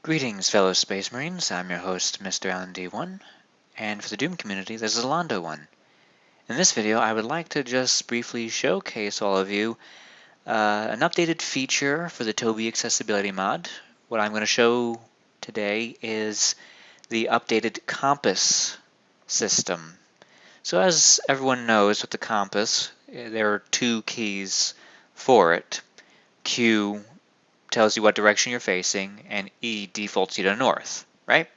Greetings, fellow Space Marines. I'm your host, Mr. Alan D1, and for the Doom community, this is Alondo1. In this video, I would like to just briefly showcase all of you an updated feature for the Toby accessibility mod. What I'm going to show today is the updated compass system. So as everyone knows with the compass, there are two keys for it. Q tells you what direction you're facing, and E defaults you to north, right?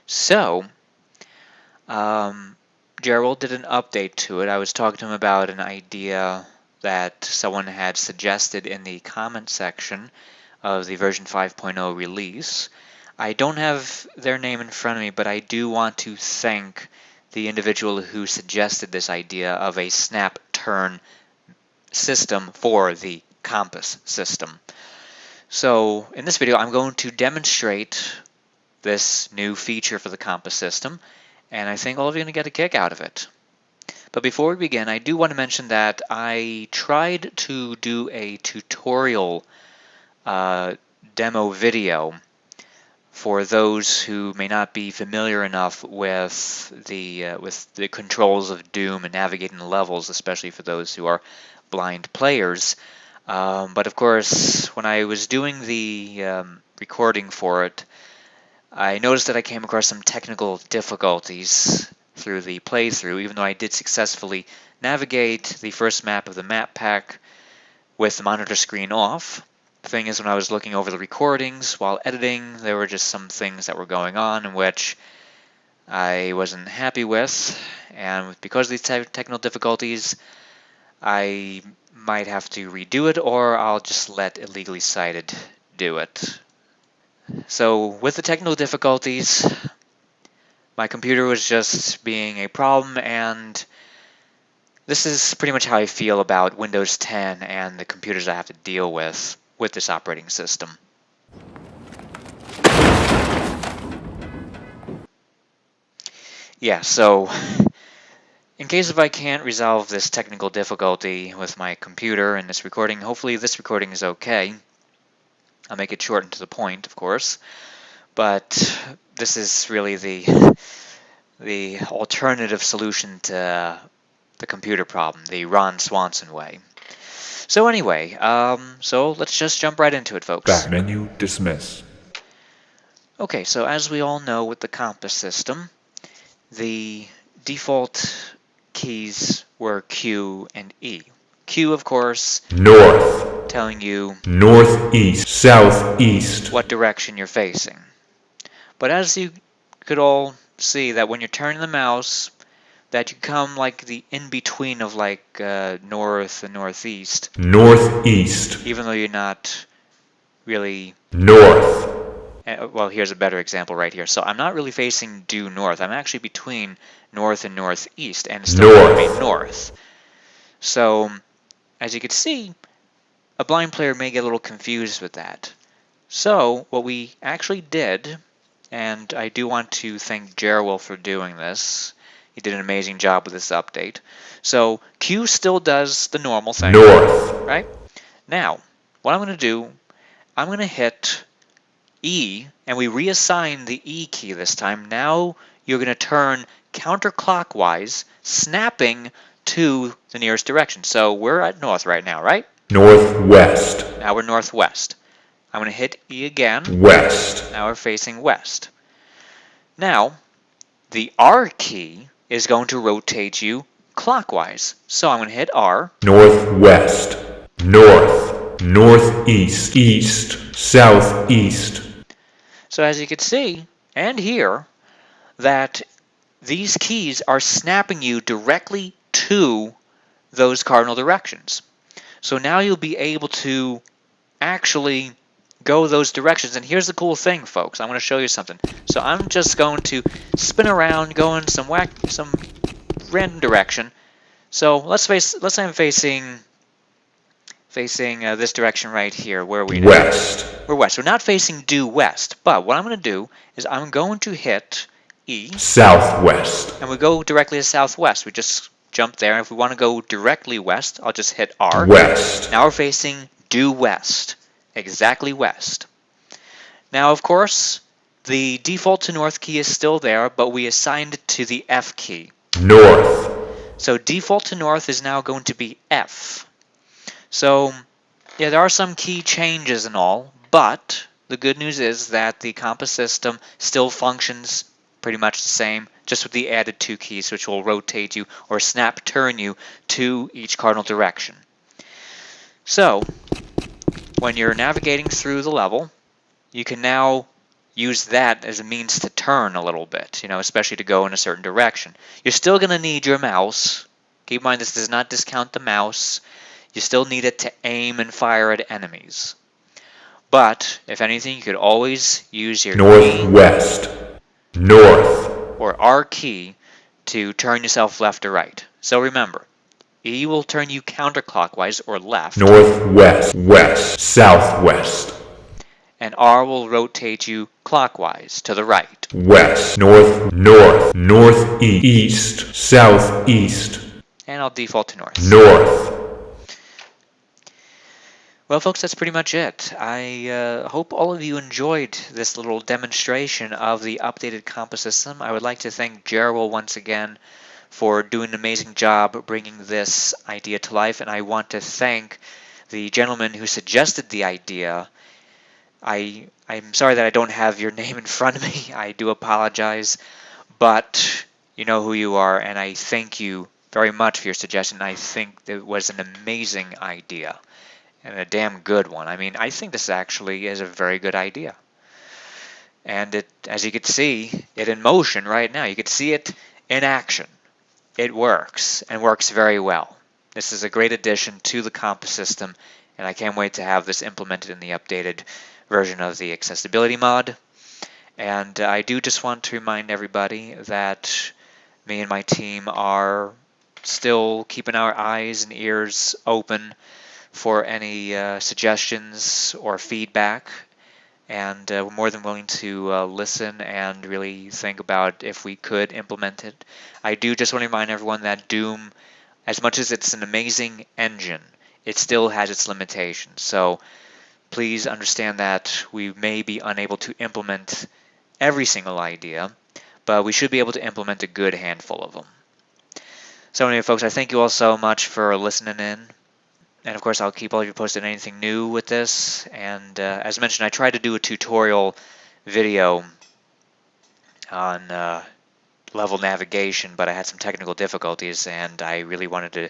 So, Jarewill did an update to it. I was talking to him about an idea that someone had suggested in the comment section of the version 5.0 release. I don't have their name in front of me, but I do want to thank the individual who suggested this idea of a snap turn system for the compass system. So in this video, I'm going to demonstrate this new feature for the compass system, and I think all of you are going to get a kick out of it. But before we begin, I do want to mention that I tried to do a tutorial demo video for those who may not be familiar enough with the controls of Doom and navigating the levels, especially for those who are blind players. But of course, when I was doing the recording for it, I noticed that I came across some technical difficulties through the playthrough, even though I did successfully navigate the first map of the map pack with the monitor screen off. The thing is, when I was looking over the recordings while editing, there were just some things that were going on in which I wasn't happy with, and because of these technical difficulties, I might have to redo it, or I'll just let Illegally Sighted do it. So with the technical difficulties, my computer was just being a problem, and this is pretty much how I feel about Windows 10 and the computers I have to deal with this operating system. Yeah, so in case if I can't resolve this technical difficulty with my computer and this recording, hopefully this recording is okay. I'll make it short and to the point, of course, but this is really the alternative solution to the computer problem, the Ron Swanson way. So anyway, so let's just jump right into it, folks. Back menu, dismiss. Okay, so as we all know with the compass system, the default keys were Q and E. Q, of course, North, telling you northeast, southeast, what direction you're facing. But as you could all see, that when you're turning the mouse, that you come like the in-between of like north and northeast. northeast, Even though you're not really north, well, here's a better example right here. So I'm not really facing due north. I'm actually between north and northeast, and it's still telling me north. So as you can see, a blind player may get a little confused with that. So what we actually did, and I do want to thank Jarewill for doing this. He did an amazing job with this update. So Q still does the normal thing. North. Right? Now, what I'm going to do, I'm going to hit E, and we reassign the E key this time. Now you're going to turn counterclockwise, snapping to the nearest direction. So we're at north right now, right? Northwest. Now we're northwest. I'm going to hit E again. West. Now we're facing west. Now, the R key is going to rotate you clockwise. So I'm going to hit R. Northwest. North. Northeast. East. Southeast. So as you can see and hear, that these keys are snapping you directly to those cardinal directions. So now you'll be able to actually go those directions. And here's the cool thing, folks. I'm going to show you something. So I'm just going to spin around, go in some random direction. So let's say I'm facing this direction right here. Where are we now? West. We're west. We're not facing due west. But what I'm going to do is I'm going to hit E. Southwest. And we go directly to southwest. We just jump there. And if we want to go directly west, I'll just hit R. West. Now we're facing due west. Exactly west. Now, of course, the default to north key is still there, but we assigned it to the F key. North. So default to north is now going to be F. So, yeah, there are some key changes and all, but the good news is that the compass system still functions pretty much the same, just with the added 2 keys, which will rotate you or snap turn you to each cardinal direction. So, when you're navigating through the level, you can now use that as a means to turn a little bit, especially to go in a certain direction. You're still going to need your mouse. Keep in mind, this does not discount the mouse. You still need it to aim and fire at enemies. But, if anything, you could always use your Northwest. North. or R key to turn yourself left or right. So remember, E will turn you counterclockwise or left, Northwest. West. Southwest. and R will rotate you clockwise to the right. West. North. North. Northeast. Southeast. And I'll default to north. North. Well, folks, that's pretty much it. I hope all of you enjoyed this little demonstration of the updated compass system. I would like to thank Jarewill once again for doing an amazing job bringing this idea to life, and I want to thank the gentleman who suggested the idea. I'm sorry that I don't have your name in front of me. I do apologize, but you know who you are, and I thank you very much for your suggestion. I think it was an amazing idea. And a damn good one. I mean, I think this actually is a very good idea. And it, as you can see, it in motion right now. You can see it in action. It works, and works very well. This is a great addition to the compass system, and I can't wait to have this implemented in the updated version of the accessibility mod. And I do just want to remind everybody that me and my team are still keeping our eyes and ears open for any suggestions or feedback, and we're more than willing to listen and really think about if we could implement it. I do just want to remind everyone that Doom, as much as it's an amazing engine, it still has its limitations. So please understand that we may be unable to implement every single idea, but we should be able to implement a good handful of them. So anyway, folks, I thank you all so much for listening in. And of course, I'll keep all of you posted on anything new with this. And as mentioned, I tried to do a tutorial video on level navigation, but I had some technical difficulties, and I really wanted to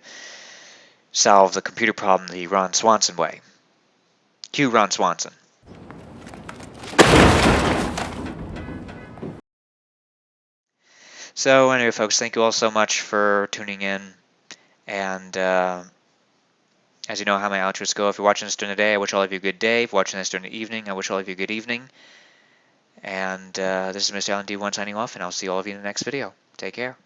solve the computer problem the Ron Swanson way. Cue Ron Swanson. So anyway, folks, thank you all so much for tuning in. And as you know how my outros go, if you're watching this during the day, I wish all of you a good day. If you're watching this during the evening, I wish all of you a good evening. And this is Mr. Allen D1 signing off, and I'll see all of you in the next video. Take care.